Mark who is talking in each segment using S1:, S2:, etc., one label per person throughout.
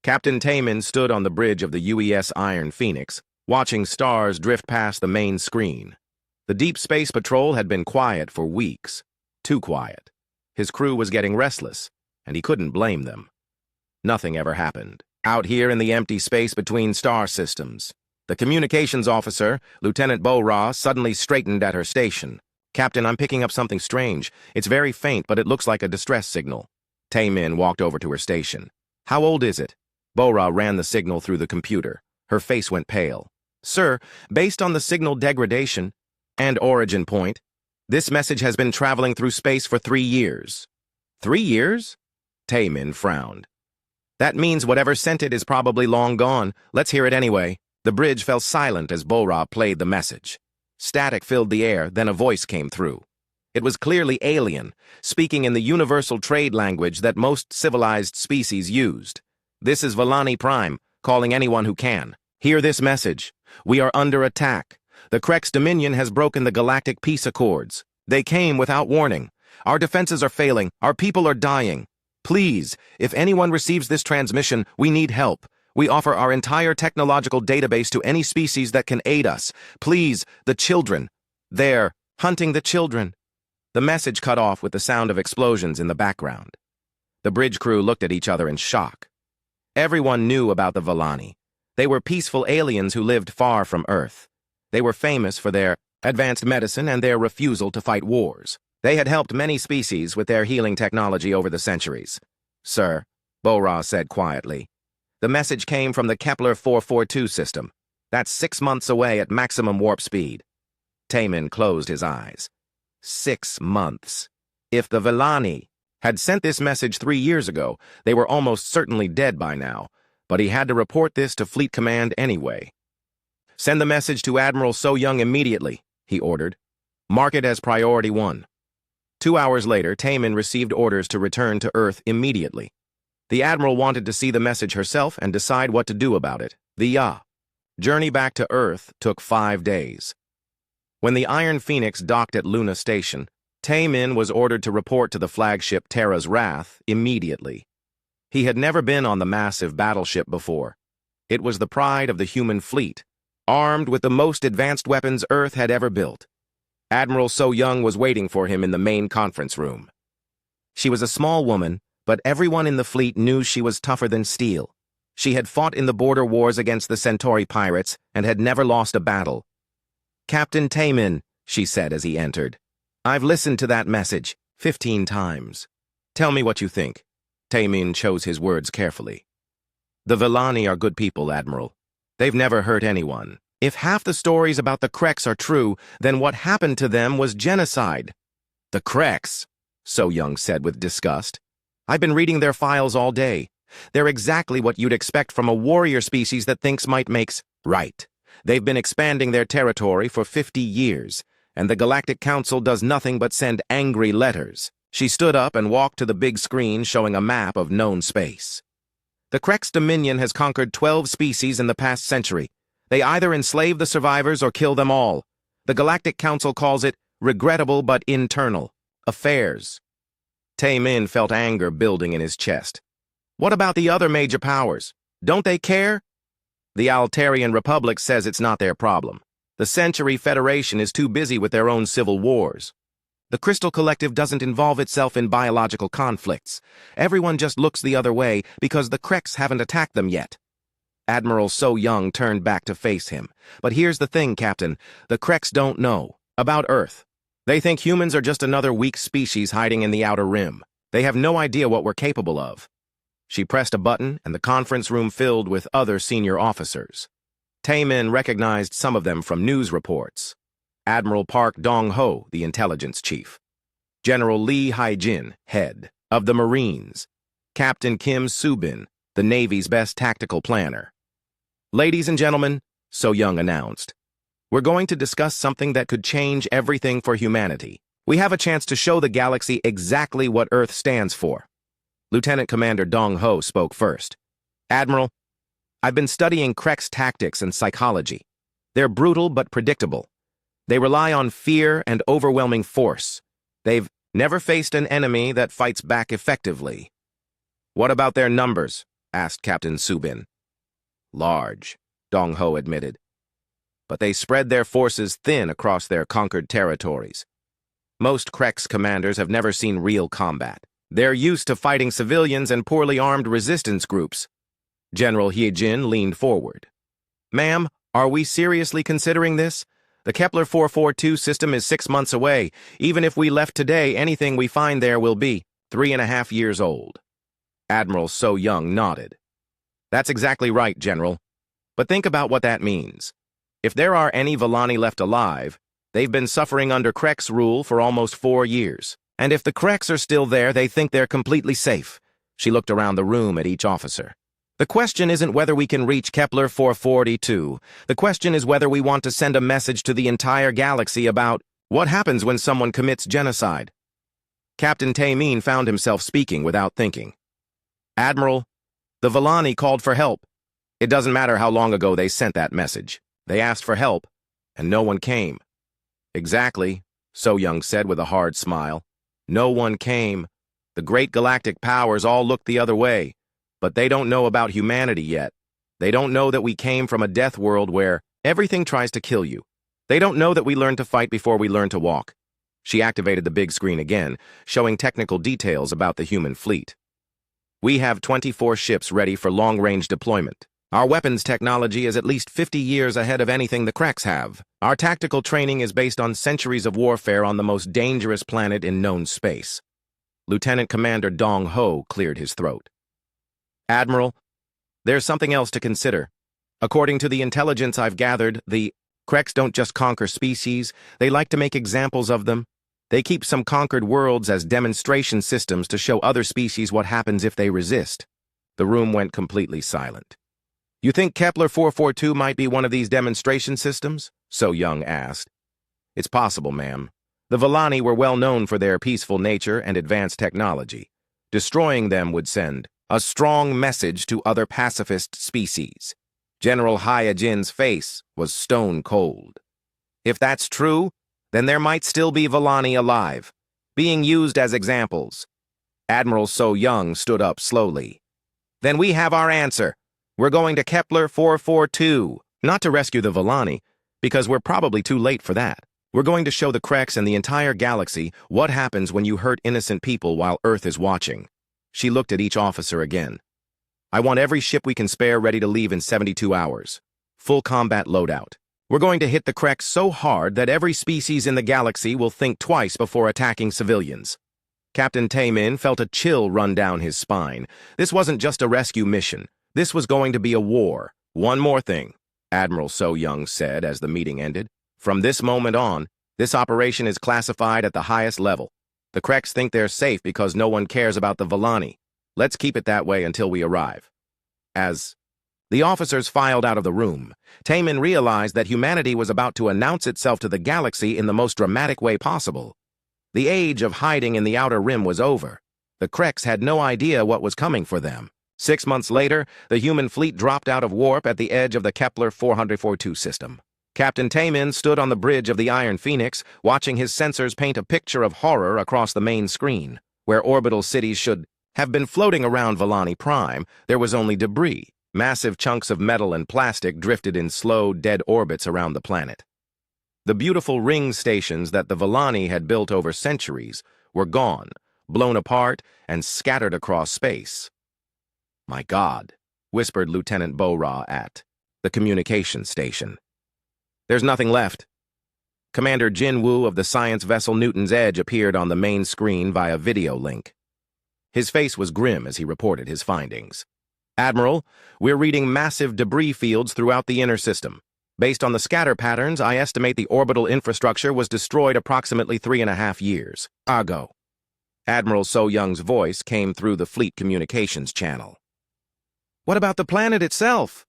S1: Captain Taman stood on the bridge of the UES Iron Phoenix, watching stars drift past the main screen. The Deep Space Patrol had been quiet for weeks. Too quiet. His crew was getting restless, and he couldn't blame them. Nothing ever happened. Out here in the empty space between star systems, the communications officer, Lieutenant Bo-Ra, suddenly straightened at her station. "Captain, I'm picking up something strange. It's very faint, but it looks like a distress signal." Taemin walked over to her station. "How old is it?" Bo-Ra ran the signal through the computer. Her face went pale. "Sir, based on the signal degradation and origin point, this message has been traveling through space for 3 years." 3 years? Taemin frowned. "That means whatever sent it is probably long gone. Let's hear it anyway." The bridge fell silent as Bo-Ra played the message. Static filled the air, then a voice came through. It was clearly alien, speaking in the universal trade language that most civilized species used. "This is Vellani Prime, calling anyone who can. Hear this message. We are under attack. The Krex Dominion has broken the Galactic Peace Accords. They came without warning. Our defenses are failing. Our people are dying. Please, if anyone receives this transmission, we need help. We offer our entire technological database to any species that can aid us. Please, the children. They're hunting the children." The message cut off with the sound of explosions in the background. The bridge crew looked at each other in shock. Everyone knew about the Vellani. They were peaceful aliens who lived far from Earth. They were famous for their advanced medicine and their refusal to fight wars. They had helped many species with their healing technology over the centuries. "Sir," Bo-Ra said quietly, "the message came from the Kepler 442 system. That's 6 months away at maximum warp speed." Taemin closed his eyes. 6 months. If the Vellani had sent this message 3 years ago, they were almost certainly dead by now, but he had to report this to Fleet Command anyway. "Send the message to Admiral So Young immediately," he ordered. "Mark it as priority 1. 2 hours later, Taemin received orders to return to Earth immediately. The Admiral wanted to see the message herself and decide what to do about it. The journey back to Earth took 5 days. When the Iron Phoenix docked at Luna Station, Taemin was ordered to report to the flagship Terra's Wrath immediately. He had never been on the massive battleship before. It was the pride of the human fleet, armed with the most advanced weapons Earth had ever built. Admiral So Young was waiting for him in the main conference room. She was a small woman, but everyone in the fleet knew she was tougher than steel. She had fought in the border wars against the Centauri pirates and had never lost a battle. "Captain Taemin," she said as he entered, "I've listened to that message 15 times. Tell me what you think." Taemin chose his words carefully. "The Vellani are good people, Admiral. They've never hurt anyone. If half the stories about the Krex are true, then what happened to them was genocide." "The Krex," So Young said with disgust. "I've been reading their files all day. They're exactly what you'd expect from a warrior species that thinks might makes right. They've been expanding their territory for 50 years, and the Galactic Council does nothing but send angry letters." She stood up and walked to the big screen showing a map of known space. "The Krex Dominion has conquered 12 species in the past century. They either enslave the survivors or kill them all. The Galactic Council calls it regrettable but internal affairs." Taemin felt anger building in his chest. "What about the other major powers? Don't they care?" "The Altarian Republic says it's not their problem. The Century Federation is too busy with their own civil wars. The Crystal Collective doesn't involve itself in biological conflicts. Everyone just looks the other way because the Krex haven't attacked them yet." Admiral So Young turned back to face him. "But here's the thing, Captain. The Krex don't know about Earth. They think humans are just another weak species hiding in the Outer Rim. They have no idea what we're capable of." She pressed a button, and the conference room filled with other senior officers. Taemin recognized some of them from news reports. Admiral Park Dong-ho, the intelligence chief. General Lee Haijin, head of the Marines. Captain Kim Subin, the Navy's best tactical planner. "Ladies and gentlemen," So Young announced, "we're going to discuss something that could change everything for humanity. We have a chance to show the galaxy exactly what Earth stands for." Lieutenant Commander Dong-ho spoke first. "Admiral, I've been studying Krex tactics and psychology. They're brutal but predictable. They rely on fear and overwhelming force. They've never faced an enemy that fights back effectively." "What about their numbers?" asked Captain Subin. Large, Dong Ho admitted. But they spread their forces thin across their conquered territories. Most Krex commanders have never seen real combat. They're used to fighting civilians and poorly armed resistance groups. General Hyejin leaned forward. Ma'am, are we seriously considering this? The Kepler 442 system is 6 months away. Even if we left today, anything we find there will be 3.5 years old. Admiral So Young nodded. That's exactly right, General. But think about what that means. If there are any Villani left alive, they've been suffering under Krex rule for almost 4 years. And if the Krex are still there, they think they're completely safe. She looked around the room at each officer. The question isn't whether we can reach Kepler 442. The question is whether we want to send a message to the entire galaxy about what happens when someone commits genocide. Captain Taemin found himself speaking without thinking. Admiral, the Villani called for help. It doesn't matter how long ago they sent that message. They asked for help, and no one came. Exactly, So Young said with a hard smile. No one came. The great galactic powers all looked the other way. But they don't know about humanity yet. They don't know that we came from a death world where everything tries to kill you. They don't know that we learned to fight before we learned to walk. She activated the big screen again, showing technical details about the human fleet. We have 24 ships ready for long-range deployment. Our weapons technology is at least 50 years ahead of anything the Krex have. Our tactical training is based on centuries of warfare on the most dangerous planet in known space. Lieutenant Commander Dong Ho cleared his throat. Admiral, there's something else to consider. According to the intelligence I've gathered, the Krex don't just conquer species, they like to make examples of them. They keep some conquered worlds as demonstration systems to show other species what happens if they resist. The room went completely silent. You think Kepler 442 might be one of these demonstration systems? So Young asked. It's possible, ma'am. The Villani were well known for their peaceful nature and advanced technology. Destroying them would send a strong message to other pacifist species. General Hyejin's face was stone cold. If that's true, then there might still be Villani alive, being used as examples. Admiral So Young stood up slowly. Then we have our answer. We're going to Kepler 442, not to rescue the Villani, because we're probably too late for that. We're going to show the Krex and the entire galaxy what happens when you hurt innocent people while Earth is watching. She looked at each officer again. I want every ship we can spare ready to leave in 72 hours. Full combat loadout. We're going to hit the Krex so hard that every species in the galaxy will think twice before attacking civilians. Captain Taemin felt a chill run down his spine. This wasn't just a rescue mission. This was going to be a war. One more thing, Admiral So Young said as the meeting ended. From this moment on, this operation is classified at the highest level. The Krex think they're safe because no one cares about the Villani. Let's keep it that way until we arrive. As the officers filed out of the room, Taemin realized that humanity was about to announce itself to the galaxy in the most dramatic way possible. The age of hiding in the outer rim was over. The Krex had no idea what was coming for them. 6 months later, the human fleet dropped out of warp at the edge of the Kepler 442 system. Captain Taemin stood on the bridge of the Iron Phoenix, watching his sensors paint a picture of horror across the main screen. Where orbital cities should have been floating around Villani Prime, there was only debris. Massive chunks of metal and plastic drifted in slow, dead orbits around the planet. The beautiful ring stations that the Villani had built over centuries were gone, blown apart, and scattered across space. My God, whispered Lieutenant Bo-Ra at the communication station. There's nothing left. Commander Jin Woo of the science vessel Newton's Edge appeared on the main screen via video link. His face was grim as he reported his findings. Admiral, we're reading massive debris fields throughout the inner system. Based on the scatter patterns, I estimate the orbital infrastructure was destroyed approximately 3.5 years ago. Admiral So Young's voice came through the fleet communications channel. What about the planet itself?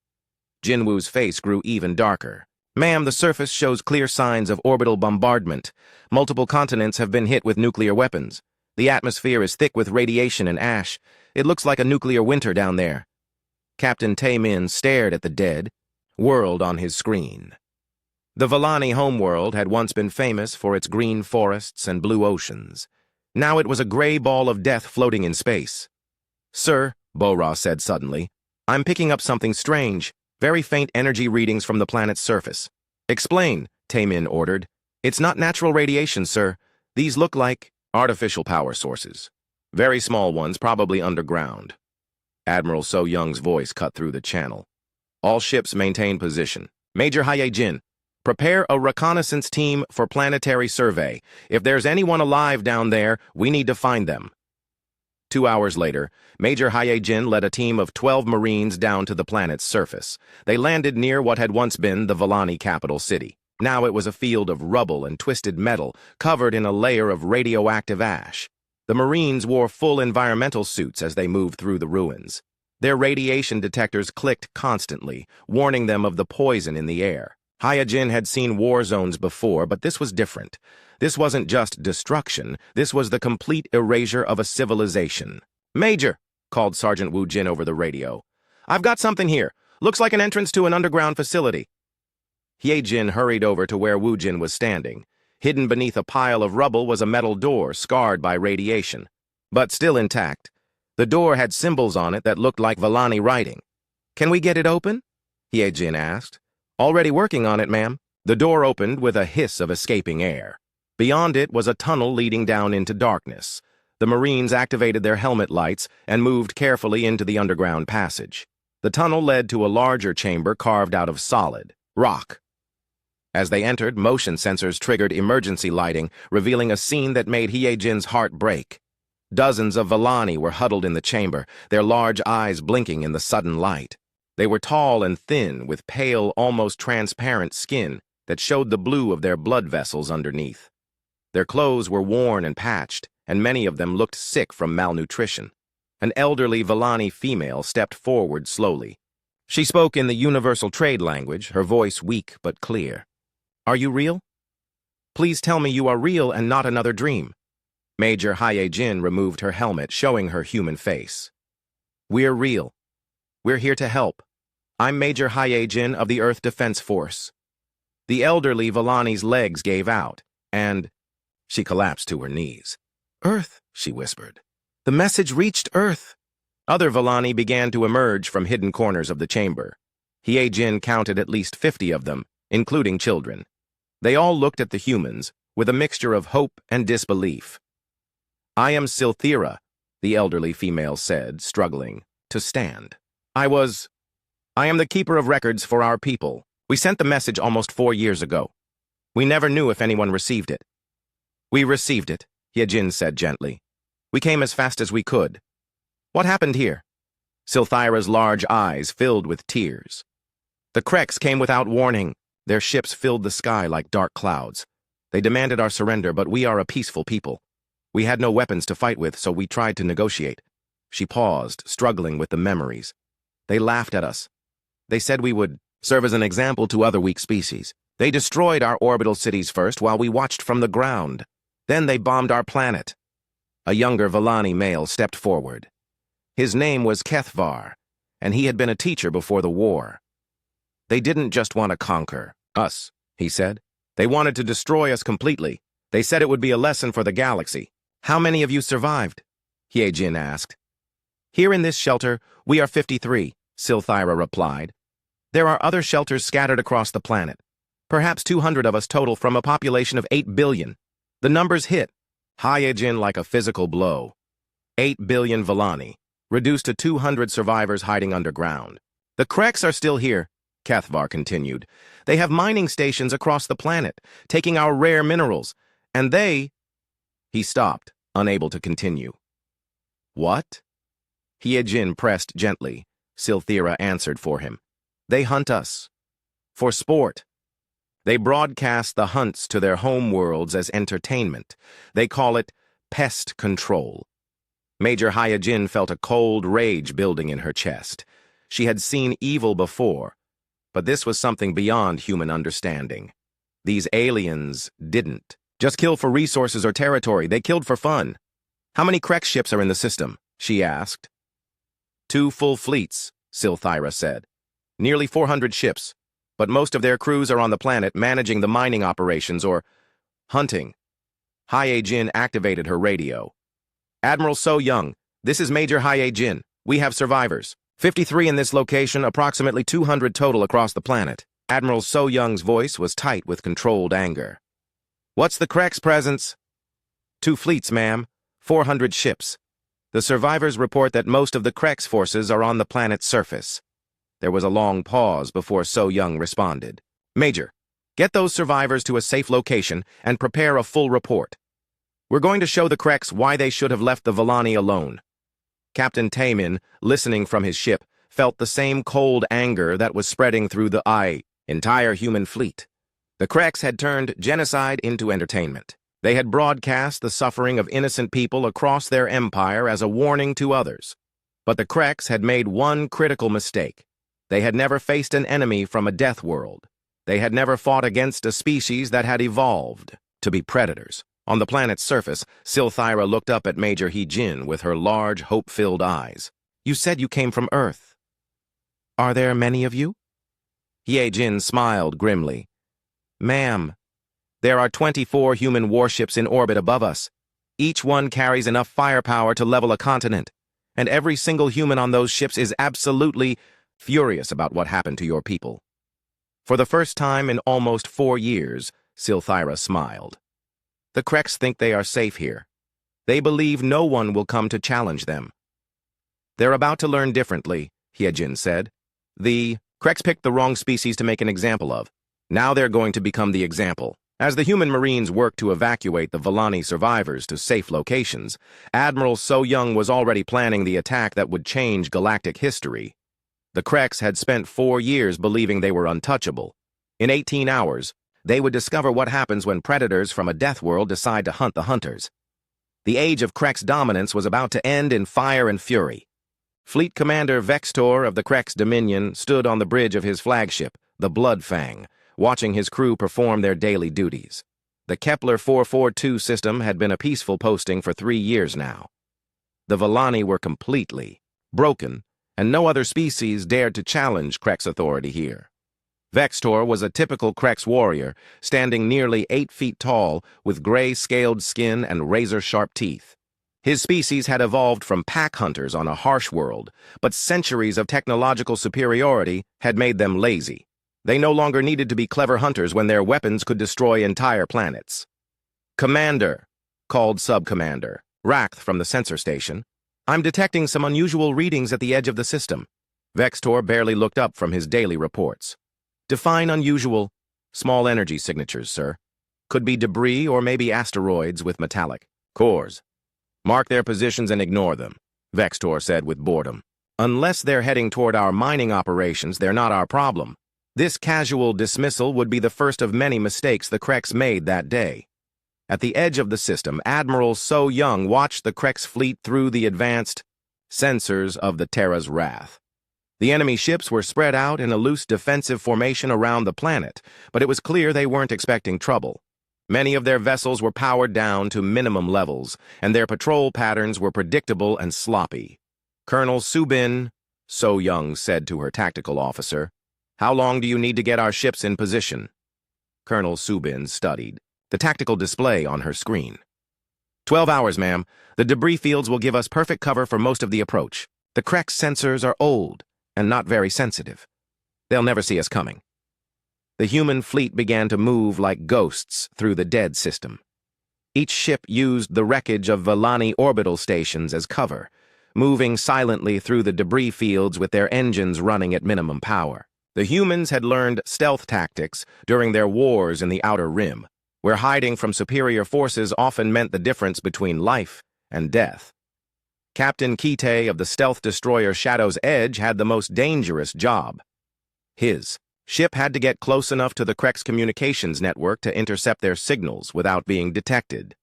S1: Jin Woo's face grew even darker. Ma'am, the surface shows clear signs of orbital bombardment. Multiple continents have been hit with nuclear weapons. The atmosphere is thick with radiation and ash. It looks like a nuclear winter down there. Captain Taemin stared at the dead world on his screen. The Villani homeworld had once been famous for its green forests and blue oceans. Now it was a gray ball of death floating in space. Sir, Bo-Ra said suddenly, I'm picking up something strange, very faint energy readings from the planet's surface. Explain, Taemin ordered. It's not natural radiation, sir. These look like artificial power sources. Very small ones, probably underground. Admiral So Young's voice cut through the channel. All ships maintain position. Major Hae-jin, prepare a reconnaissance team for planetary survey. If there's anyone alive down there, we need to find them. 2 hours later, Major Hae-jin led a team of 12 Marines down to the planet's surface. They landed near what had once been the Vellani capital city. Now it was a field of rubble and twisted metal, covered in a layer of radioactive ash. The Marines wore full environmental suits as they moved through the ruins. Their radiation detectors clicked constantly, warning them of the poison in the air. Hae-jin had seen war zones before, but this was different. This wasn't just destruction, this was the complete erasure of a civilization. "Major," called Sergeant Woo Jin over the radio. "I've got something here. Looks like an entrance to an underground facility." Hae-jin hurried over to where Woo Jin was standing. Hidden beneath a pile of rubble was a metal door scarred by radiation, but still intact. The door had symbols on it that looked like Vellani writing. "Can we get it open?" Hae-jin asked. "Already working on it, ma'am." The door opened with a hiss of escaping air. Beyond it was a tunnel leading down into darkness. The Marines activated their helmet lights and moved carefully into the underground passage. The tunnel led to a larger chamber carved out of solid rock. As they entered, motion sensors triggered emergency lighting, revealing a scene that made Hae-jin's heart break. Dozens of Vellani were huddled in the chamber, their large eyes blinking in the sudden light. They were tall and thin, with pale, almost transparent skin that showed the blue of their blood vessels underneath. Their clothes were worn and patched, and many of them looked sick from malnutrition. An elderly Vellani female stepped forward slowly. She spoke in the universal trade language, her voice weak but clear. "Are you real? Please tell me you are real and not another dream." Major Hae-jin removed her helmet, showing her human face. "We're real. We're here to help. I'm Major Hae-jin of the Earth Defense Force." The elderly Vellani's legs gave out, and she collapsed to her knees. "Earth," she whispered. "The message reached Earth." Other Vellani began to emerge from hidden corners of the chamber. Hae-jin counted at least 50 of them, including children. They all looked at the humans, with a mixture of hope and disbelief. "I am Silthira," the elderly female said, struggling to stand. I am the keeper of records for our people. We sent the message almost 4 years ago. We never knew if anyone received it." "We received it," Hae-jin said gently. "We came as fast as we could." "What happened here?" Silthira's large eyes filled with tears. "The Kreks came without warning. Their ships filled the sky like dark clouds. They demanded our surrender, but we are a peaceful people. We had no weapons to fight with, so we tried to negotiate." She paused, struggling with the memories. "They laughed at us. They said we would serve as an example to other weak species. They destroyed our orbital cities first while we watched from the ground. Then they bombed our planet." A younger Vellani male stepped forward. His name was Kethvar, and he had been a teacher before the war. "They didn't just want to conquer us," he said. "They wanted to destroy us completely. They said it would be a lesson for the galaxy." "How many of you survived?" Hae-jin asked. "Here in this shelter, we are 53, Silthira replied. "There are other shelters scattered across the planet. Perhaps 200 of us total from a population of 8 billion. The numbers hit Hae-jin like a physical blow. 8 billion Vellani, reduced to 200 survivors hiding underground. The Kreks are still here," Kethvar continued. "They have mining stations across the planet, taking our rare minerals, and they—" He stopped, unable to continue. "What?" Hae-jin pressed gently. Silthira answered for him. "They hunt us. For sport. They broadcast the hunts to their home worlds as entertainment. They call it pest control." Major Hae-jin felt a cold rage building in her chest. She had seen evil before, but this was something beyond human understanding. These aliens didn't just kill for resources or territory, they killed for fun. "How many Krek ships are in the system?" she asked. 2 full fleets, Silthira said. "Nearly 400 ships, but most of their crews are on the planet managing the mining operations or hunting." Hae-jin activated her radio. "Admiral So Young, this is Major Hae-jin. We have survivors. 53 in this location, approximately 200 total across the planet. Admiral So Young's voice was tight with controlled anger. What's the Krek's presence? 2 fleets, ma'am. 400 ships. The survivors report that most of the Krek's forces are on the planet's surface. There was a long pause before So Young responded. Major, get those survivors to a safe location and prepare a full report. We're going to show the Krek's why they should have left the Volani alone. Captain Taemin, listening from his ship, felt the same cold anger that was spreading through the entire human fleet. The Krek's had turned genocide into entertainment. They had broadcast the suffering of innocent people across their empire as a warning to others. But the Krek's had made one critical mistake. They had never faced an enemy from a death world. They had never fought against a species that had evolved to be predators. On the planet's surface, Silthyra looked up at Major He-Jin with her large, hope-filled eyes. You said you came from Earth. Are there many of you? He-Jin smiled grimly. Ma'am, there are 24 human warships in orbit above us. Each one carries enough firepower to level a continent, and every single human on those ships is absolutely furious about what happened to your people. For the first time in almost 4 years, Silthyra smiled. The Krek's think they are safe here. They believe no one will come to challenge them. They're about to learn differently, He-Jin said. The Krek's picked the wrong species to make an example of. Now they're going to become the example. As the human Marines worked to evacuate the Volani survivors to safe locations, Admiral So Young was already planning the attack that would change galactic history. The Krek's had spent 4 years believing they were untouchable. In 18 hours, they would discover what happens when predators from a death world decide to hunt the hunters. The age of Krek's dominance was about to end in fire and fury. Fleet Commander Vextor of the Krek's Dominion stood on the bridge of his flagship, the Bloodfang, watching his crew perform their daily duties. The Kepler 442 system had been a peaceful posting for 3 years now. The Volani were completely broken, and no other species dared to challenge Krek's authority here. Vextor was a typical Krek's warrior, standing nearly 8 feet tall, with gray-scaled skin and razor-sharp teeth. His species had evolved from pack hunters on a harsh world, but centuries of technological superiority had made them lazy. They no longer needed to be clever hunters when their weapons could destroy entire planets. Commander, called Sub-Commander Rakhth from the sensor station. I'm detecting some unusual readings at the edge of the system. Vextor barely looked up from his daily reports. Define unusual. Small energy signatures, sir. Could be debris or maybe asteroids with metallic cores. Mark their positions and ignore them, Vextor said with boredom. Unless they're heading toward our mining operations, they're not our problem. This casual dismissal would be the first of many mistakes the Krek's made that day. At the edge of the system, Admiral So Young watched the Krek's fleet through the advanced sensors of the Terra's wrath. The enemy ships were spread out in a loose defensive formation around the planet, but it was clear they weren't expecting trouble. Many of their vessels were powered down to minimum levels, and their patrol patterns were predictable and sloppy. Colonel Subin, So Young said to her tactical officer, how long do you need to get our ships in position? Colonel Subin studied the tactical display on her screen. 12 hours, ma'am. The debris fields will give us perfect cover for most of the approach. The Krek's sensors are old and not very sensitive. They'll never see us coming. The human fleet began to move like ghosts through the dead system. Each ship used the wreckage of Volani orbital stations as cover, moving silently through the debris fields with their engines running at minimum power. The humans had learned stealth tactics during their wars in the Outer Rim, where hiding from superior forces often meant the difference between life and death. Captain Kite of the stealth destroyer Shadow's Edge had the most dangerous job. His ship had to get close enough to the Krek's communications network to intercept their signals without being detected.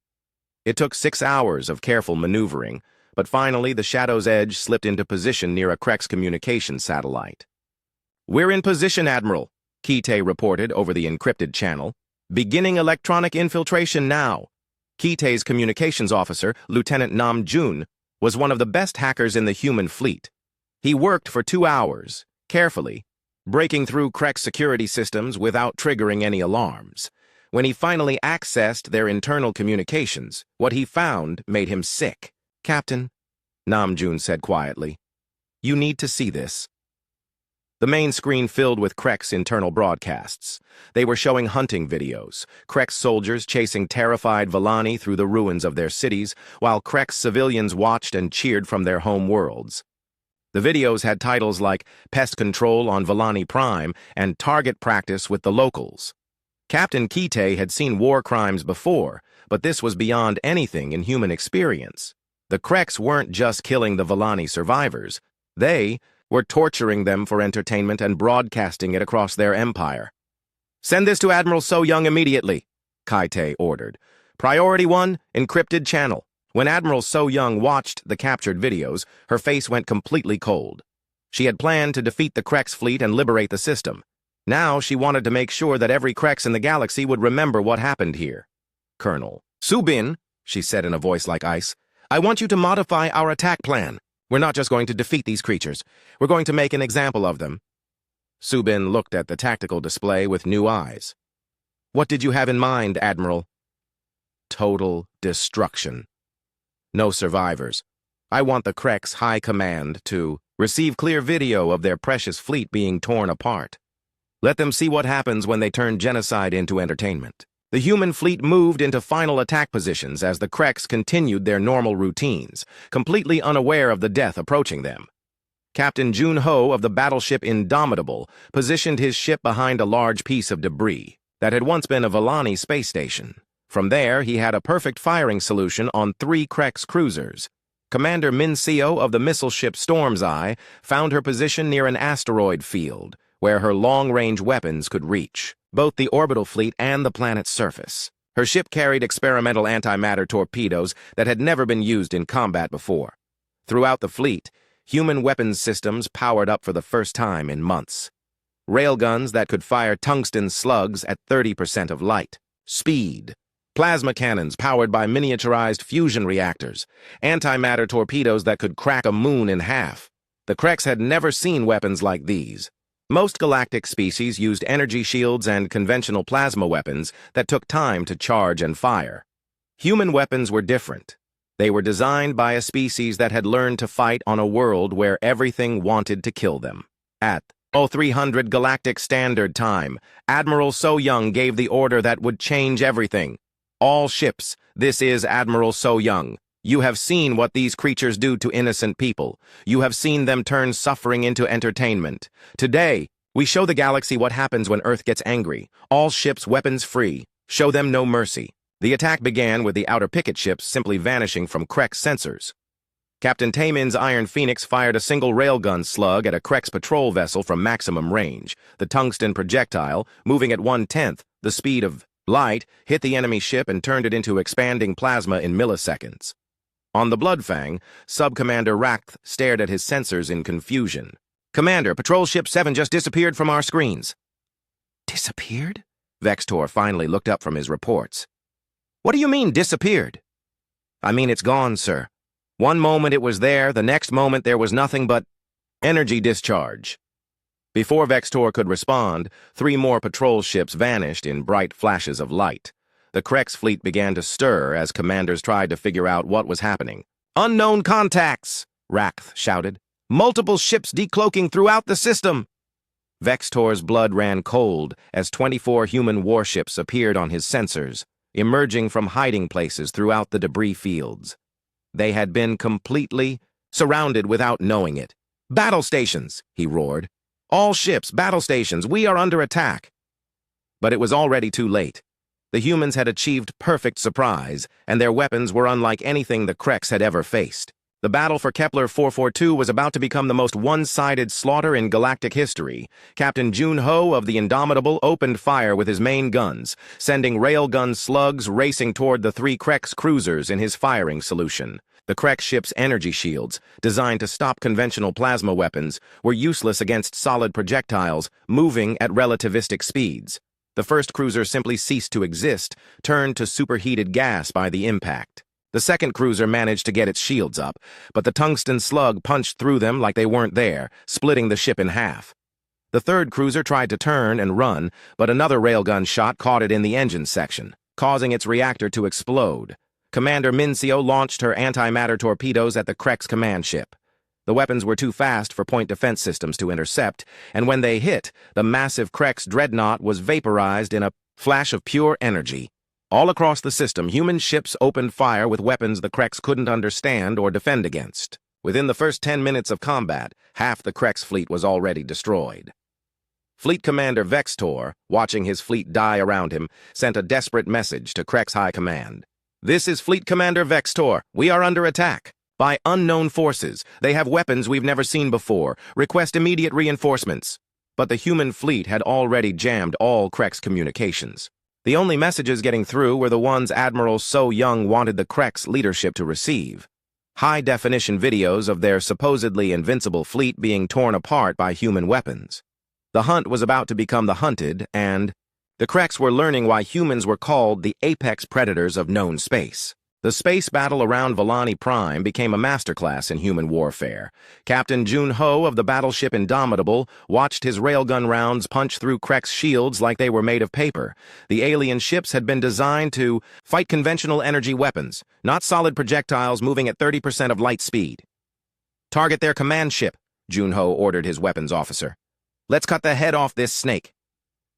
S1: It took 6 hours of careful maneuvering, but finally the Shadow's Edge slipped into position near a Krek's communications satellite. We're in position, Admiral, Kite reported over the encrypted channel. Beginning electronic infiltration now. Kite's communications officer, Lieutenant Nam Jun, was one of the best hackers in the human fleet. He worked for 2 hours, carefully, breaking through Krek's security systems without triggering any alarms. When he finally accessed their internal communications, what he found made him sick. Captain, Nam Jun said quietly, You need to see this. The main screen filled with Krek's internal broadcasts. They were showing hunting videos, Krek's soldiers chasing terrified Volani through the ruins of their cities, while Krek's civilians watched and cheered from their home worlds. The videos had titles like Pest Control on Volani Prime and Target Practice with the Locals. Captain Kite had seen war crimes before, but this was beyond anything in human experience. The Kreks weren't just killing the Volani survivors. They were torturing them for entertainment and broadcasting it across their empire. "Send this to Admiral So Young immediately," Kite ordered. "Priority 1, encrypted channel." When Admiral So Young watched the captured videos, her face went completely cold. She had planned to defeat the Kreks fleet and liberate the system. Now she wanted to make sure that every Kreks in the galaxy would remember what happened here. "Colonel Subin," she said in a voice like ice, "I want you to modify our attack plan. We're not just going to defeat these creatures. We're going to make an example of them." Subin looked at the tactical display with new eyes. "What did you have in mind, Admiral?" "Total destruction. No survivors. I want the Kreks High Command to receive clear video of their precious fleet being torn apart. Let them see what happens when they turn genocide into entertainment." The human fleet moved into final attack positions as the Kreks continued their normal routines, completely unaware of the death approaching them. Captain Jun Ho of the battleship Indomitable positioned his ship behind a large piece of debris that had once been a Volani space station. From there, he had a perfect firing solution on 3 Kreks cruisers. Commander Min Seo of the missile ship Storm's Eye found her position near an asteroid field, where her long-range weapons could reach both the orbital fleet and the planet's surface. Her ship carried experimental antimatter torpedoes that had never been used in combat before. Throughout the fleet, human weapons systems powered up for the first time in months. Railguns that could fire tungsten slugs at 30% of light speed. Plasma cannons powered by miniaturized fusion reactors. Antimatter torpedoes that could crack a moon in half. The Kreks had never seen weapons like these. Most galactic species used energy shields and conventional plasma weapons that took time to charge and fire. Human weapons were different. They were designed by a species that had learned to fight on a world where everything wanted to kill them. At 0300 Galactic Standard Time, Admiral So Young gave the order that would change everything. "All ships, this is Admiral So Young. You have seen what these creatures do to innocent people. You have seen them turn suffering into entertainment. Today, we show the galaxy what happens when Earth gets angry. All ships weapons free. Show them no mercy." The attack began with the outer picket ships simply vanishing from Krek's sensors. Captain Taemin's Iron Phoenix fired a single railgun slug at a Krek's patrol vessel from maximum range. The tungsten projectile, moving at 1/10 the speed of light, hit the enemy ship and turned it into expanding plasma in milliseconds. On the Bloodfang, Sub-Commander Rakth stared at his sensors in confusion. "Commander, Patrol Ship 7 just disappeared from our screens." "Disappeared?" Vextor finally looked up from his reports. "What do you mean, disappeared?" "I mean, it's gone, sir. One moment it was there, the next moment there was nothing but energy discharge." Before Vextor could respond, 3 more patrol ships vanished in bright flashes of light. The Kreks fleet began to stir as commanders tried to figure out what was happening. "Unknown contacts!" Rakth shouted. "Multiple ships decloaking throughout the system!" Vextor's blood ran cold as 24 human warships appeared on his sensors, emerging from hiding places throughout the debris fields. They had been completely surrounded without knowing it. "Battle stations!" he roared. "All ships, battle stations, we are under attack!" But it was already too late. The humans had achieved perfect surprise, and their weapons were unlike anything the Kreks had ever faced. The battle for Kepler 442 was about to become the most one-sided slaughter in galactic history. Captain Jun Ho of the Indomitable opened fire with his main guns, sending railgun slugs racing toward the 3 Kreks cruisers in his firing solution. The Krek ship's energy shields, designed to stop conventional plasma weapons, were useless against solid projectiles, moving at relativistic speeds. The first cruiser simply ceased to exist, turned to superheated gas by the impact. The second cruiser managed to get its shields up, but the tungsten slug punched through them like they weren't there, splitting the ship in half. The third cruiser tried to turn and run, but another railgun shot caught it in the engine section, causing its reactor to explode. Commander Mincio launched her antimatter torpedoes at the Krek's command ship. The weapons were too fast for point defense systems to intercept, and when they hit, the massive Krex dreadnought was vaporized in a flash of pure energy. All across the system, human ships opened fire with weapons the Krex couldn't understand or defend against. Within the first 10 minutes of combat, half the Krex fleet was already destroyed. Fleet Commander Vextor, watching his fleet die around him, sent a desperate message to Krex High Command. "This is Fleet Commander Vextor. We are under attack by unknown forces. They have weapons we've never seen before. Request immediate reinforcements." But the human fleet had already jammed all Krex communications. The only messages getting through were the ones Admiral So Young wanted the Krex leadership to receive. High-definition videos of their supposedly invincible fleet being torn apart by human weapons. The hunt was about to become the hunted, and the Krex were learning why humans were called the apex predators of known space. The space battle around Volani Prime became a masterclass in human warfare. Captain Jun Ho of the battleship Indomitable watched his railgun rounds punch through Krex shields like they were made of paper. The alien ships had been designed to fight conventional energy weapons, not solid projectiles moving at 30% of light speed. "Target their command ship," Jun Ho ordered his weapons officer. "Let's cut the head off this snake."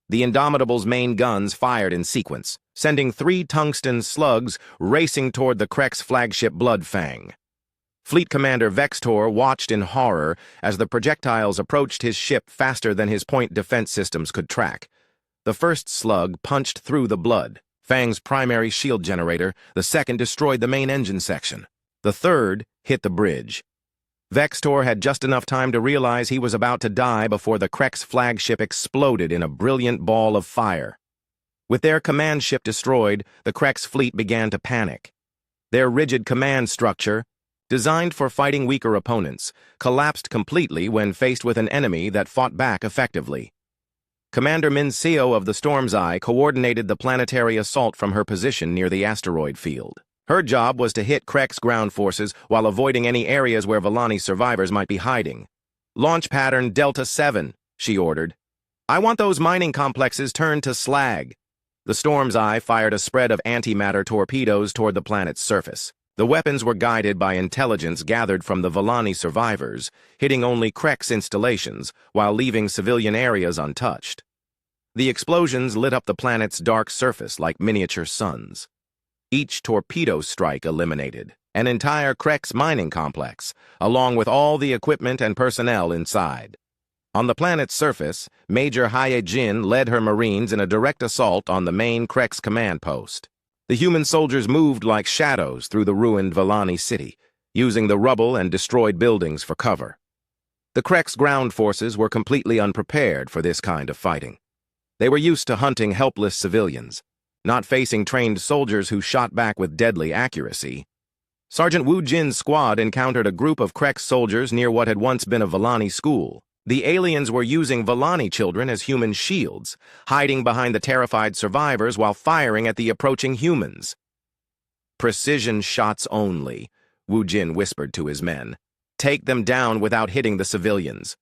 S1: The Indomitable's main guns fired in sequence, sending 3 tungsten slugs racing toward the Krex flagship Bloodfang. Fleet Commander Vextor watched in horror as the projectiles approached his ship faster than his point defense systems could track. The first slug punched through the Bloodfang's primary shield generator, the second destroyed the main engine section. The third hit the bridge. Vextor had just enough time to realize he was about to die before the Krex flagship exploded in a brilliant ball of fire. With their command ship destroyed, the Krex fleet began to panic. Their rigid command structure, designed for fighting weaker opponents, collapsed completely when faced with an enemy that fought back effectively. Commander Min Seo of the Storm's Eye coordinated the planetary assault from her position near the asteroid field. Her job was to hit Krex ground forces while avoiding any areas where Volani survivors might be hiding. "Launch pattern Delta 7, she ordered. "I want those mining complexes turned to slag." The Storm's Eye fired a spread of antimatter torpedoes toward the planet's surface. The weapons were guided by intelligence gathered from the Volani survivors, hitting only Krex installations while leaving civilian areas untouched. The explosions lit up the planet's dark surface like miniature suns. Each torpedo strike eliminated an entire Krex mining complex, along with all the equipment and personnel inside. On the planet's surface, Major Haye Jin led her Marines in a direct assault on the main Krex command post. The human soldiers moved like shadows through the ruined Volani city, using the rubble and destroyed buildings for cover. The Krex ground forces were completely unprepared for this kind of fighting. They were used to hunting helpless civilians, not facing trained soldiers who shot back with deadly accuracy. Sergeant Wu Jin's squad encountered a group of Krex soldiers near what had once been a Volani school. The aliens were using Volani children as human shields, hiding behind the terrified survivors while firing at the approaching humans. "Precision shots only," Wu Jin whispered to his men. "Take them down without hitting the civilians."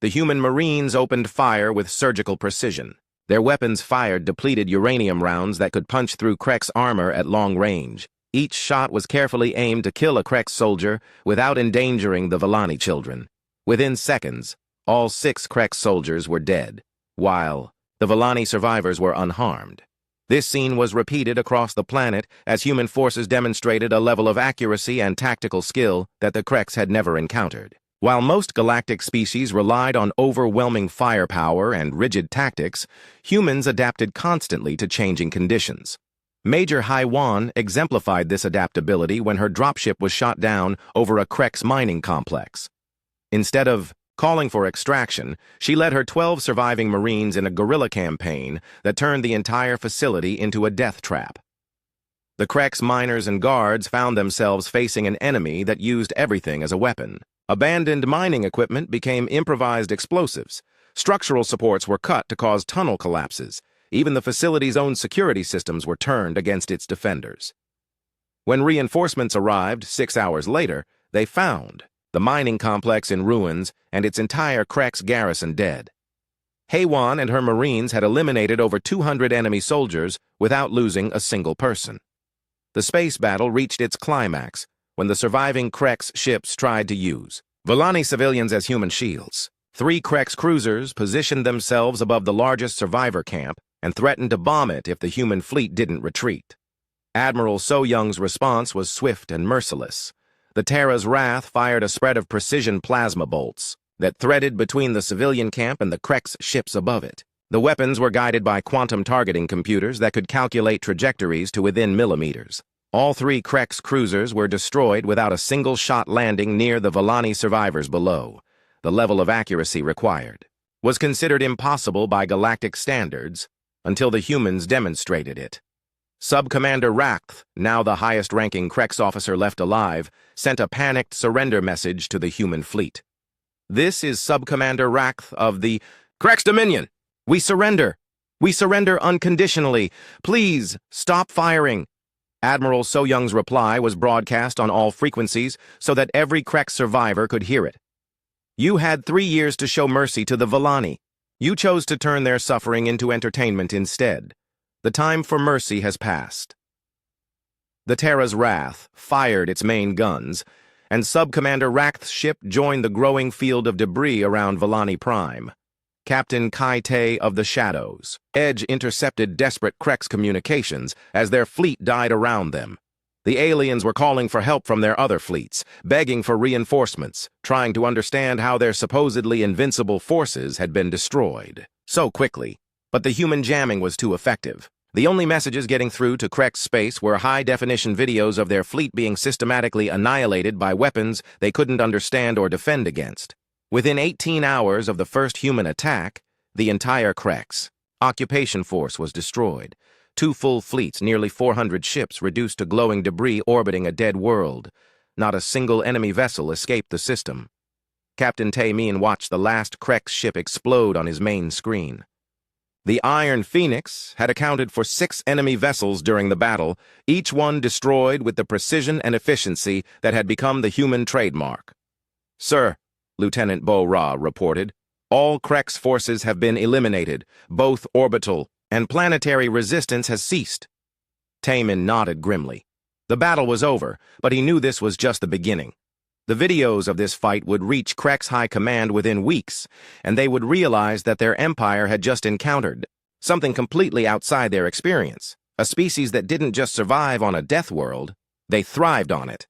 S1: The human Marines opened fire with surgical precision. Their weapons fired depleted uranium rounds that could punch through Krex armor at long range. Each shot was carefully aimed to kill a Krex soldier without endangering the Volani children. Within seconds, all 6 Krex soldiers were dead, while the Volani survivors were unharmed. This scene was repeated across the planet as human forces demonstrated a level of accuracy and tactical skill that the Krex had never encountered. While most galactic species relied on overwhelming firepower and rigid tactics, humans adapted constantly to changing conditions. Major Haiwan exemplified this adaptability when her dropship was shot down over a Krex mining complex. Instead of calling for extraction, she led her 12 surviving Marines in a guerrilla campaign that turned the entire facility into a death trap. The Krex miners and guards found themselves facing an enemy that used everything as a weapon. Abandoned mining equipment became improvised explosives. Structural supports were cut to cause tunnel collapses. Even the facility's own security systems were turned against its defenders. When reinforcements arrived 6 hours later, they found the mining complex in ruins and its entire Krex garrison dead. Haiwan and her Marines had eliminated over 200 enemy soldiers without losing a single person. The space battle reached its climax when the surviving Krex ships tried to use Volani civilians as human shields. 3 Krex cruisers positioned themselves above the largest survivor camp and threatened to bomb it if the human fleet didn't retreat. Admiral So Young's response was swift and merciless. The Terra's Wrath fired a spread of precision plasma bolts that threaded between the civilian camp and the Krex ships above it. The weapons were guided by quantum targeting computers that could calculate trajectories to within millimeters. All 3 Krex cruisers were destroyed without a single shot landing near the Volani survivors below. The level of accuracy required was considered impossible by galactic standards until the humans demonstrated it. Sub-Commander Rakth, now the highest-ranking Krex officer left alive, sent a panicked surrender message to the human fleet. "This is Sub-Commander Rakth of the Krex Dominion. We surrender. We surrender unconditionally. Please, stop firing." Admiral So Young's reply was broadcast on all frequencies so that every Krex survivor could hear it. "You had 3 years to show mercy to the Volani. You chose to turn their suffering into entertainment instead. The time for mercy has passed." The Terra's Wrath fired its main guns, and Sub-Commander Rakth's ship joined the growing field of debris around Volani Prime. Captain Kai Te of the Shadows Edge intercepted desperate Krex communications as their fleet died around them. The aliens were calling for help from their other fleets, begging for reinforcements, trying to understand how their supposedly invincible forces had been destroyed so quickly. But the human jamming was too effective. The only messages getting through to Krex space were high-definition videos of their fleet being systematically annihilated by weapons they couldn't understand or defend against. Within 18 hours of the first human attack, the entire Krex occupation force was destroyed. 2 full fleets, nearly 400 ships reduced to glowing debris orbiting a dead world. Not a single enemy vessel escaped the system. Captain Taemin watched the last Krex ship explode on his main screen. The Iron Phoenix had accounted for 6 enemy vessels during the battle, each one destroyed with the precision and efficiency that had become the human trademark. "Sir," Lieutenant Bo Ra reported, "all Krex forces have been eliminated, both orbital and planetary resistance has ceased." Taemin nodded grimly. The battle was over, but he knew this was just the beginning. The videos of this fight would reach Krex High Command within weeks, and they would realize that their empire had just encountered something completely outside their experience, a species that didn't just survive on a death world, they thrived on it.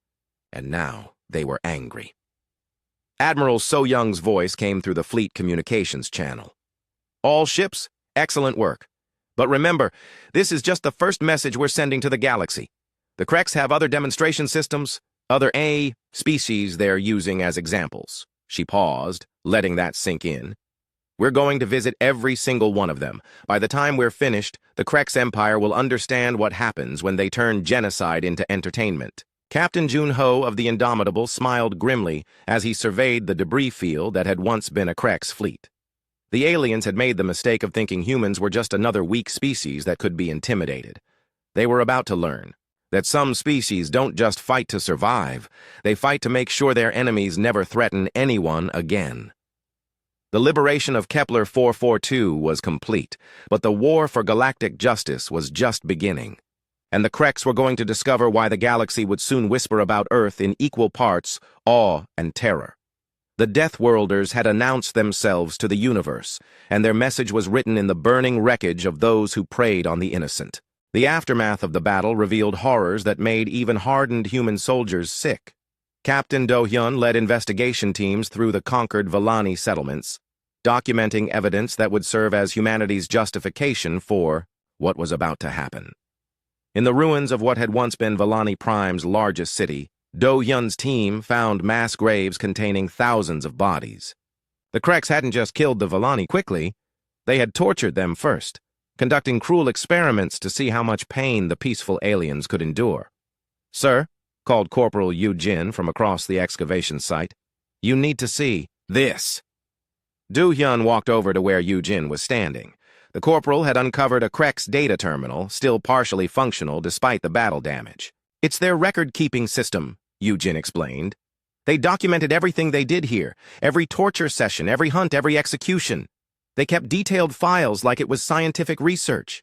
S1: And now they were angry. Admiral So Young's voice came through the fleet communications channel. "All ships, excellent work. But remember, this is just the first message we're sending to the galaxy. The Krex have other demonstration systems, other species they're using as examples." She paused, letting that sink in. "We're going to visit every single one of them. By the time we're finished, the Krex Empire will understand what happens when they turn genocide into entertainment." Captain Jun-Ho of the Indomitable smiled grimly as he surveyed the debris field that had once been a Krex fleet. The aliens had made the mistake of thinking humans were just another weak species that could be intimidated. They were about to learn that some species don't just fight to survive, they fight to make sure their enemies never threaten anyone again. The liberation of Kepler 442 was complete, but the war for galactic justice was just beginning. And the Krex were going to discover why the galaxy would soon whisper about Earth in equal parts awe and terror. The Deathworlders had announced themselves to the universe, and their message was written in the burning wreckage of those who preyed on the innocent. The aftermath of the battle revealed horrors that made even hardened human soldiers sick. Captain Do-hyun led investigation teams through the conquered Volani settlements, documenting evidence that would serve as humanity's justification for what was about to happen. In the ruins of what had once been Volani Prime's largest city, Do-hyun's team found mass graves containing thousands of bodies. The Krex hadn't just killed the Volani quickly, they had tortured them first, conducting cruel experiments to see how much pain the peaceful aliens could endure. "Sir," called Corporal Yu Jin from across the excavation site, "you need to see this." Do-hyun walked over to where Yu Jin was standing. The corporal had uncovered a Krex data terminal, still partially functional despite the battle damage. "It's their record-keeping system," Yu Jin explained. "They documented everything they did here, every torture session, every hunt, every execution. They kept detailed files like it was scientific research."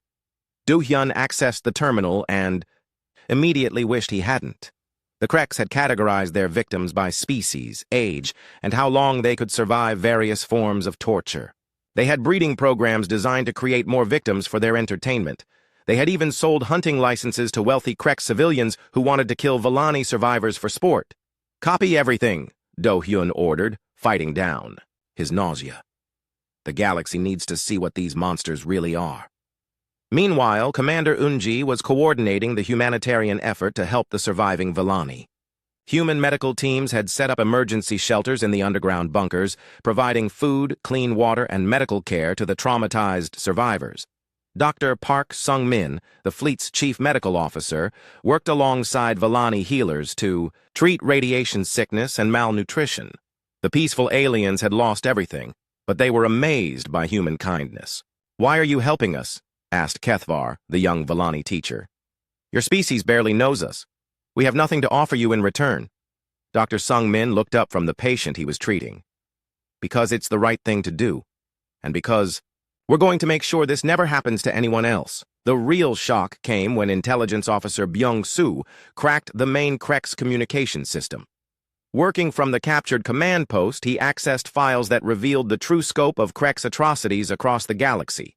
S1: Do-hyun accessed the terminal and immediately wished he hadn't. The Kreks had categorized their victims by species, age, and how long they could survive various forms of torture. They had breeding programs designed to create more victims for their entertainment. They had even sold hunting licenses to wealthy Krek civilians who wanted to kill Villani survivors for sport. "Copy everything," Do-hyun ordered, fighting down his nausea. The galaxy needs to see what these monsters really are. Meanwhile, Commander Unji was coordinating the humanitarian effort to help the surviving Villani. Human medical teams had set up emergency shelters in the underground bunkers, providing food, clean water, and medical care to the traumatized survivors. Dr. Park Sung-min, the fleet's chief medical officer, worked alongside Villani healers to treat radiation sickness and malnutrition. The peaceful aliens had lost everything, but they were amazed by human kindness. "Why are you helping us?" asked Kethvar, the young Villani teacher. "Your species barely knows us. We have nothing to offer you in return." Dr. Sung-min looked up from the patient he was treating. "Because it's the right thing to do, and because we're going to make sure this never happens to anyone else." The real shock came when Intelligence Officer Byung-soo cracked the main Krek's communication system. Working from the captured command post, he accessed files that revealed the true scope of Krek's atrocities across the galaxy.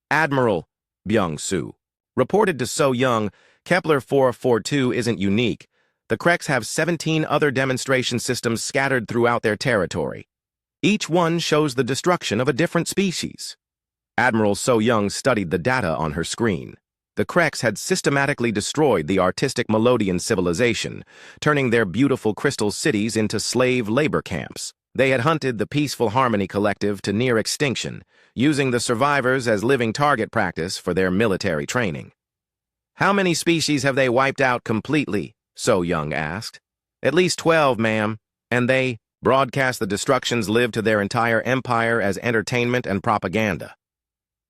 S1: "Admiral," Byung-soo reported to So-young, "Kepler 442 isn't unique. The Kreks have 17 other demonstration systems scattered throughout their territory. Each one shows the destruction of a different species." Admiral So-young studied the data on her screen. The Kreks had systematically destroyed the artistic Melodian civilization, turning their beautiful crystal cities into slave labor camps. They had hunted the Peaceful Harmony Collective to near extinction, using the survivors as living target practice for their military training. "How many species have they wiped out completely?" So-young asked. "At least 12, ma'am, and they broadcast the destructions lived to their entire empire as entertainment and propaganda."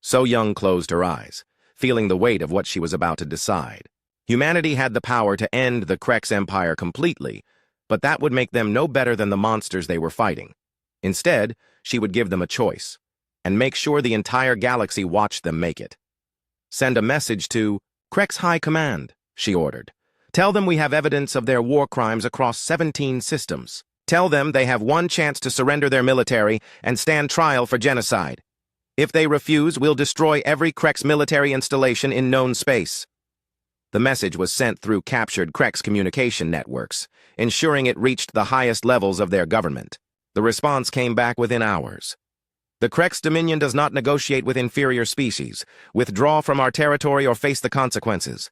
S1: So-young closed her eyes, feeling the weight of what she was about to decide. Humanity had the power to end the Krek's empire completely, but that would make them no better than the monsters they were fighting. Instead, she would give them a choice, and make sure the entire galaxy watched them make it. "Send a message to Krek's High Command," she ordered. "Tell them we have evidence of their war crimes across 17 systems. Tell them they have one chance to surrender their military and stand trial for genocide. If they refuse, we'll destroy every Krek's military installation in known space." The message was sent through captured Krek's communication networks, ensuring it reached the highest levels of their government. The response came back within hours. "The Krek's Dominion does not negotiate with inferior species. Withdraw from our territory or face the consequences."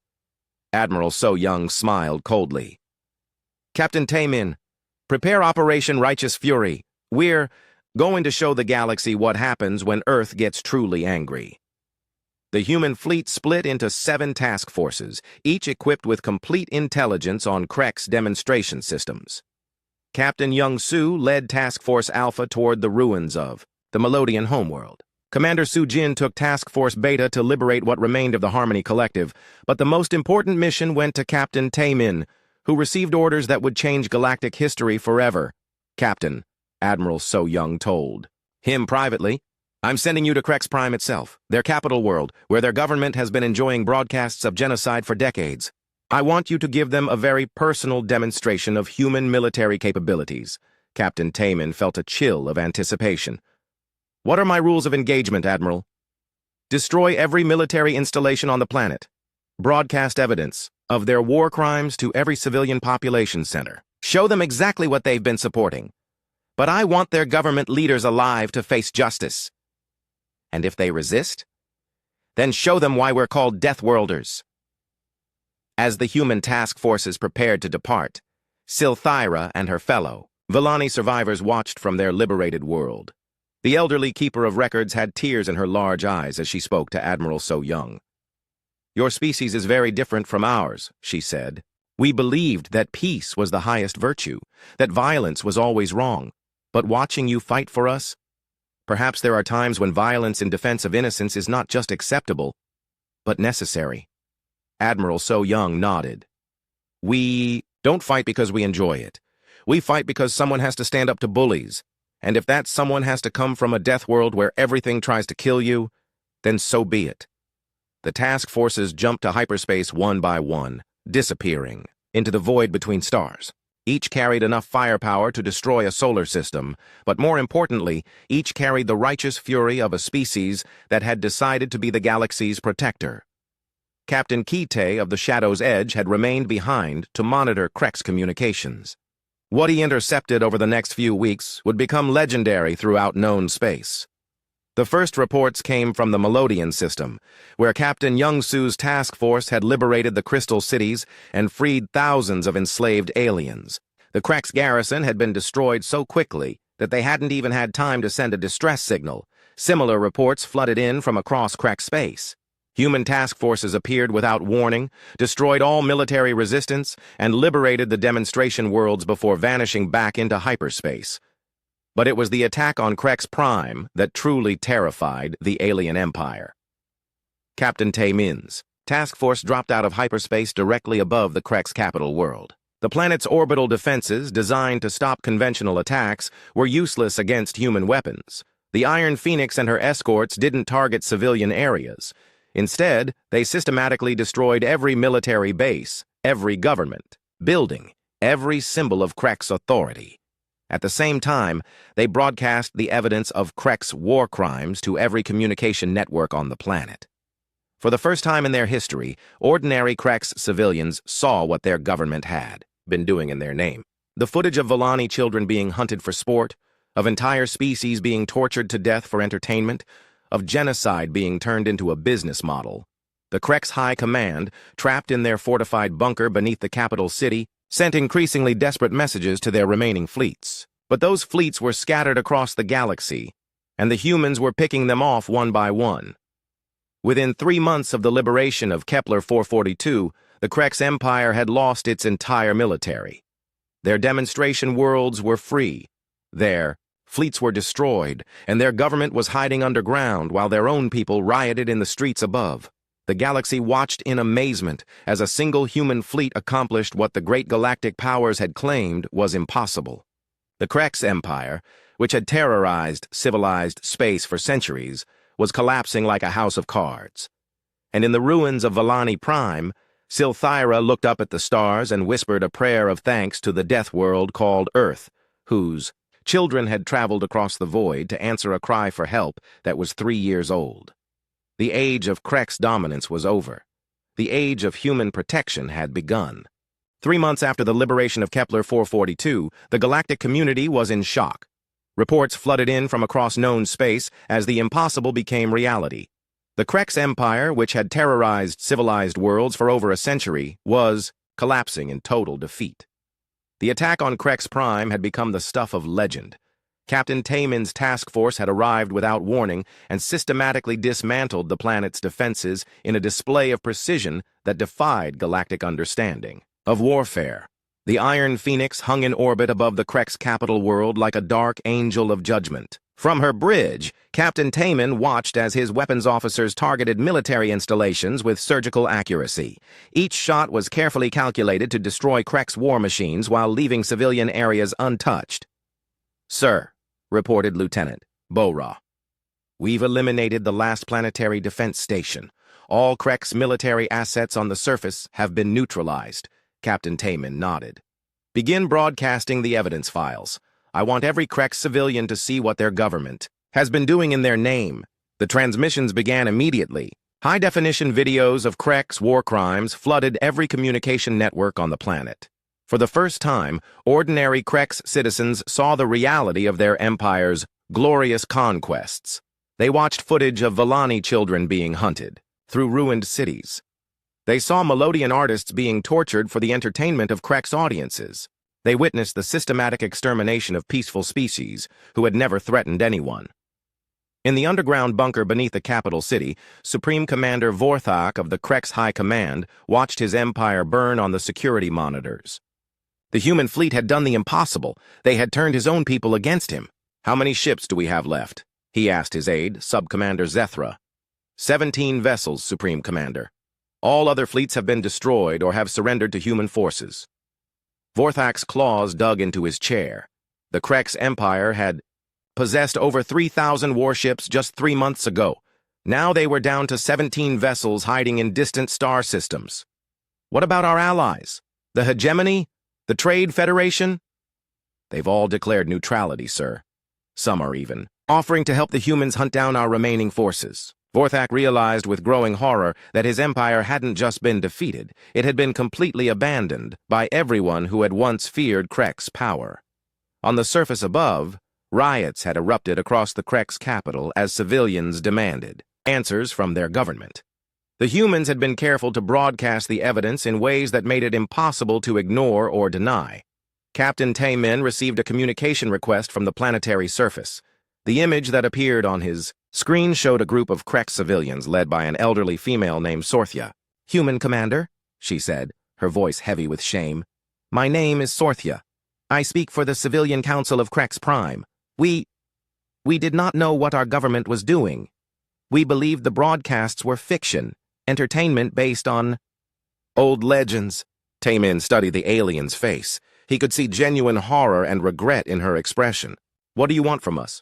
S1: Admiral So-young smiled coldly. "Captain Taemin, prepare Operation Righteous Fury. We're going to show the galaxy what happens when Earth gets truly angry." The human fleet split into 7 task forces, each equipped with complete intelligence on Krek's demonstration systems. Captain Young-soo led Task Force Alpha toward the ruins of the Melodian homeworld. Commander Soo-jin took Task Force Beta to liberate what remained of the Harmony Collective, but the most important mission went to Captain Taemin, who received orders that would change galactic history forever. "Captain," Admiral So-young told him privately, "I'm sending you to Krex Prime itself, their capital world, where their government has been enjoying broadcasts of genocide for decades. I want you to give them a very personal demonstration of human military capabilities." Captain Taemin felt a chill of anticipation. "What are my rules of engagement, Admiral?" "Destroy every military installation on the planet. Broadcast evidence of their war crimes to every civilian population center. Show them exactly what they've been supporting. But I want their government leaders alive to face justice. And if they resist, then show them why we're called Deathworlders." As the human task forces prepared to depart, Silthyra and her fellow Villani survivors watched from their liberated world. The elderly keeper of records had tears in her large eyes as she spoke to Admiral So-young. "Your species is very different from ours," she said. "We believed that peace was the highest virtue, that violence was always wrong. But watching you fight for us, perhaps there are times when violence in defense of innocence is not just acceptable, but necessary." Admiral So-young nodded. "We don't fight because we enjoy it. We fight because someone has to stand up to bullies. And if that someone has to come from a death world where everything tries to kill you, then so be it." The task forces jumped to hyperspace one by one, disappearing. into the void between stars. Each carried enough firepower to destroy a solar system, but more importantly, each carried the righteous fury of a species that had decided to be the galaxy's protector. Captain Kite of the Shadow's Edge had remained behind to monitor Krek's communications. What he intercepted over the next few weeks would become legendary throughout known space. The first reports came from the Melodian system, where Captain Young-Su's task force had liberated the Crystal Cities and freed thousands of enslaved aliens. The Krek's garrison had been destroyed so quickly that they hadn't even had time to send a distress signal. Similar reports flooded in from across Krek space. Human task forces appeared without warning, destroyed all military resistance, and liberated the demonstration worlds before vanishing back into hyperspace. But it was the attack on Krek's Prime that truly terrified the alien empire. Captain Taemin's task force dropped out of hyperspace directly above the Krek's capital world. The planet's orbital defenses, designed to stop conventional attacks, were useless against human weapons. The Iron Phoenix and her escorts didn't target civilian areas. Instead, they systematically destroyed every military base, every government, building, every symbol of Krek's authority. At the same time, they broadcast the evidence of Krek's war crimes to every communication network on the planet. For the first time in their history, ordinary Krek's civilians saw what their government had been doing in their name. The footage of Volani children being hunted for sport, of entire species being tortured to death for entertainment, of genocide being turned into a business model. The Krek's High Command, trapped in their fortified bunker beneath the capital city, sent increasingly desperate messages to their remaining fleets. But those fleets were scattered across the galaxy, and the humans were picking them off one by one. Within 3 months of the liberation of Kepler 442, the Krek's empire had lost its entire military. Their demonstration worlds were free. Their fleets were destroyed, and their government was hiding underground while their own people rioted in the streets above. The galaxy watched in amazement as a single human fleet accomplished what the great galactic powers had claimed was impossible. The Krek's empire, which had terrorized civilized space for centuries, was collapsing like a house of cards. And in the ruins of Volani Prime, Silthyra looked up at the stars and whispered a prayer of thanks to the deathworld called Earth, whose children had traveled across the void to answer a cry for help that was 3 years old. The age of Krek's dominance was over. The age of human protection had begun. 3 months after the liberation of Kepler 442, the galactic community was in shock. Reports flooded in from across known space as the impossible became reality. The Krek's empire, which had terrorized civilized worlds for over a century, was collapsing in total defeat. The attack on Krek's Prime had become the stuff of legend. Captain Taemin's task force had arrived without warning and systematically dismantled the planet's defenses in a display of precision that defied galactic understanding of warfare. The Iron Phoenix hung in orbit above the Krek's capital world like a dark angel of judgment. From her bridge, Captain Taemin watched as his weapons officers targeted military installations with surgical accuracy. Each shot was carefully calculated to destroy Krek's war machines while leaving civilian areas untouched. "Sir," reported Lieutenant Bora, "we've eliminated the last planetary defense station. All Krek's military assets on the surface have been neutralized." Captain Taemin nodded. "Begin broadcasting the evidence files. I want every Krek civilian to see what their government has been doing in their name." The transmissions began immediately. High-definition videos of Krek's war crimes flooded every communication network on the planet. For the first time, ordinary Krek's citizens saw the reality of their empire's glorious conquests. They watched footage of Volani children being hunted through ruined cities. They saw Melodian artists being tortured for the entertainment of Krek's audiences. They witnessed the systematic extermination of peaceful species who had never threatened anyone. In the underground bunker beneath the capital city, Supreme Commander Vorthak of the Krek's High Command watched his empire burn on the security monitors. The human fleet had done the impossible. They had turned his own people against him. "How many ships do we have left?" he asked his aide, Sub-Commander Zethra. 17 vessels, Supreme Commander. All other fleets have been destroyed or have surrendered to human forces." Vorthak's claws dug into his chair. The Krek's empire had possessed over 3,000 warships just 3 months ago. Now they were down to 17 vessels hiding in distant star systems. "What about our allies?" The hegemony? The Trade Federation? They've all declared neutrality, sir. Some are even offering to help the humans hunt down our remaining forces. Vorthak realized with growing horror that his empire hadn't just been defeated, it had been completely abandoned by everyone who had once feared Krek's power. On the surface above, riots had erupted across the Krek's capital as civilians demanded answers from their government. The humans had been careful to broadcast the evidence in ways that made it impossible to ignore or deny. Captain Taemin received a communication request from the planetary surface. The image that appeared on his screen showed a group of Krek civilians led by an elderly female named Sorthia. "Human commander," she said, her voice heavy with shame. "My name is Sorthia. I speak for the Civilian Council of Krek's Prime. We did not know what our government was doing. We believed the broadcasts were fiction, entertainment based on old legends." Taemin studied the alien's face. He could see genuine horror and regret in her expression. "What do you want from us?"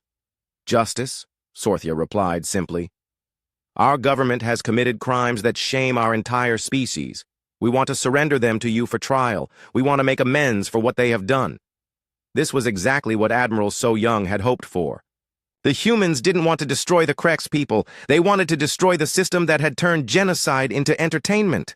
S1: "Justice," Sorthia replied simply. "Our government has committed crimes that shame our entire species. We want to surrender them to you for trial. We want to make amends for what they have done." This was exactly what Admiral So Young had hoped for. The humans didn't want to destroy the Krek's people. They wanted to destroy the system that had turned genocide into entertainment.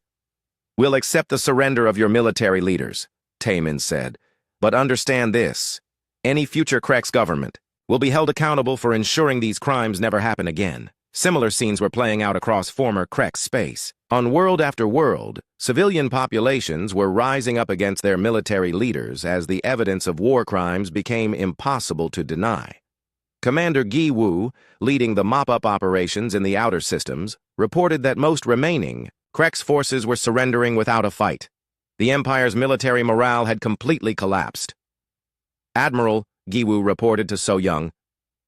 S1: "We'll accept the surrender of your military leaders," Taemin said. "But understand this. Any future Krek's government will be held accountable for ensuring these crimes never happen again." Similar scenes were playing out across former Krek space. On world after world, civilian populations were rising up against their military leaders as the evidence of war crimes became impossible to deny. Commander Gi Wu, leading the mop-up operations in the outer systems, reported that most remaining Krek's forces were surrendering without a fight. The Empire's military morale had completely collapsed. "Admiral," Gi Wu reported to So Young,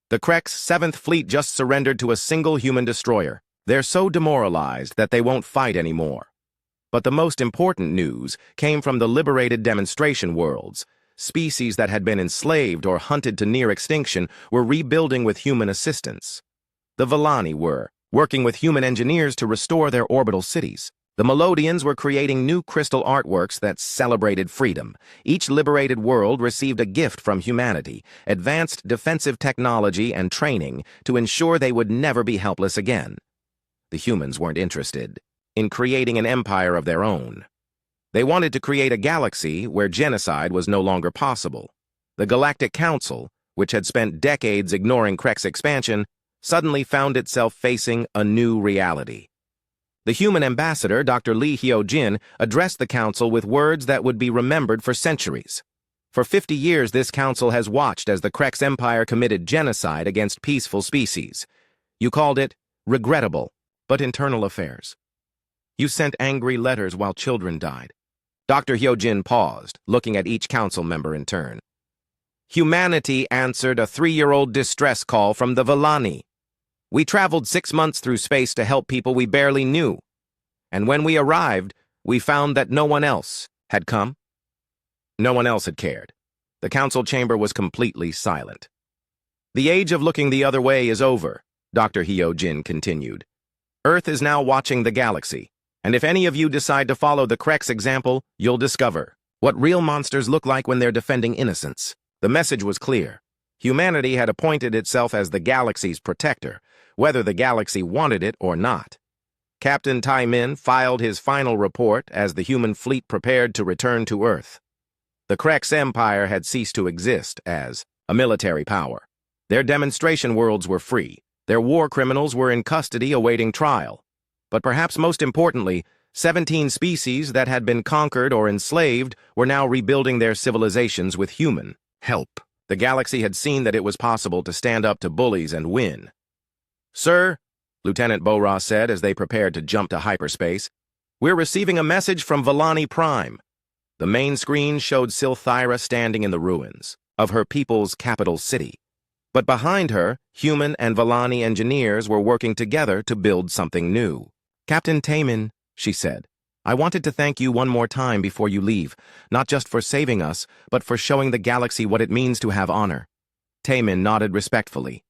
S1: "the Krek's 7th Fleet just surrendered to a single human destroyer. They're so demoralized that they won't fight anymore." But the most important news came from the liberated demonstration worlds. Species that had been enslaved or hunted to near extinction were rebuilding with human assistance. The Vellani were working with human engineers to restore their orbital cities. The Melodians were creating new crystal artworks that celebrated freedom. Each liberated world received a gift from humanity, advanced defensive technology and training to ensure they would never be helpless again. The humans weren't interested in creating an empire of their own. They wanted to create a galaxy where genocide was no longer possible. The Galactic Council, which had spent decades ignoring Krek's expansion, suddenly found itself facing a new reality. The human ambassador, Dr. Lee Hyo-jin, addressed the council with words that would be remembered for centuries. For 50 years, this council has watched as the Krek's empire committed genocide against peaceful species. You called it regrettable, but internal affairs. You sent angry letters while children died. Dr. Hyo-jin paused, looking at each council member in turn. Humanity answered a 3-year-old distress call from the Vellani. We traveled 6 months through space to help people we barely knew. And when we arrived, we found that no one else had come. No one else had cared. The council chamber was completely silent. The age of looking the other way is over, Dr. Hyo-jin continued. Earth is now watching the galaxy, and if any of you decide to follow the Krek's example, you'll discover what real monsters look like when they're defending innocence. The message was clear. Humanity had appointed itself as the galaxy's protector, whether the galaxy wanted it or not. Captain Taemin filed his final report as the human fleet prepared to return to Earth. The Krek's empire had ceased to exist as a military power. Their demonstration worlds were free. Their war criminals were in custody awaiting trial. But perhaps most importantly, 17 species that had been conquered or enslaved were now rebuilding their civilizations with human help. The galaxy had seen that it was possible to stand up to bullies and win. "Sir," Lieutenant Bora said as they prepared to jump to hyperspace, "we're receiving a message from Vellani Prime." The main screen showed Silthyra standing in the ruins of her people's capital city. But behind her, human and Vellani engineers were working together to build something new. "Captain Taemin," she said, "I wanted to thank you one more time before you leave, not just for saving us, but for showing the galaxy what it means to have honor." Taemin nodded respectfully.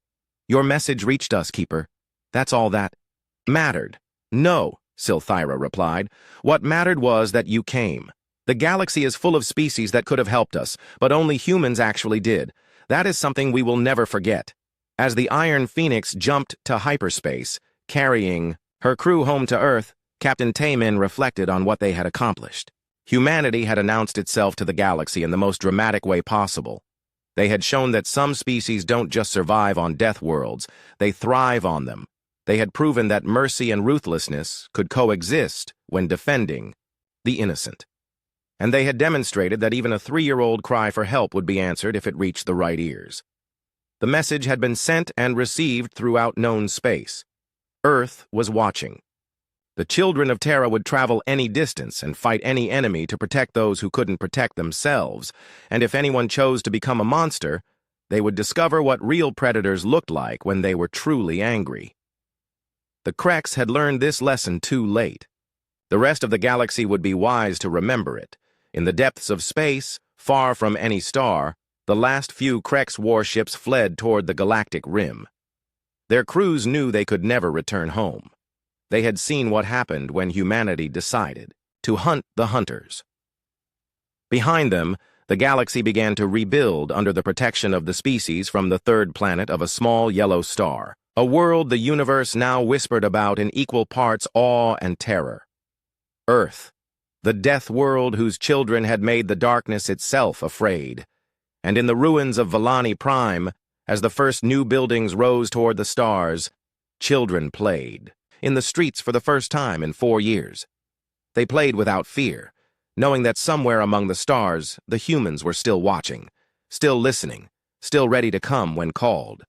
S1: "Your message reached us, Keeper. That's all that mattered." "No," Silthyra replied. "What mattered was that you came. The galaxy is full of species that could have helped us, but only humans actually did. That is something we will never forget. As the Iron Phoenix jumped to hyperspace, carrying her crew home to Earth, Captain Taymin reflected on what they had accomplished. Humanity had announced itself to the galaxy in the most dramatic way possible. They had shown that some species don't just survive on death worlds, they thrive on them. They had proven that mercy and ruthlessness could coexist when defending the innocent. And they had demonstrated that even a 3-year-old cry for help would be answered if it reached the right ears. The message had been sent and received throughout known space. Earth was watching. The children of Terra would travel any distance and fight any enemy to protect those who couldn't protect themselves, and if anyone chose to become a monster, they would discover what real predators looked like when they were truly angry. The Krex had learned this lesson too late. The rest of the galaxy would be wise to remember it. In the depths of space, far from any star, the last few Krex warships fled toward the galactic rim. Their crews knew they could never return home. They had seen what happened when humanity decided to hunt the hunters. Behind them, the galaxy began to rebuild under the protection of the species from the third planet of a small yellow star, a world the universe now whispered about in equal parts awe and terror. Earth, the death world whose children had made the darkness itself afraid. And in the ruins of Valani Prime, as the first new buildings rose toward the stars, children played. In the streets for the first time in 4 years. They played without fear, knowing that somewhere among the stars, the humans were still watching, still listening, still ready to come when called.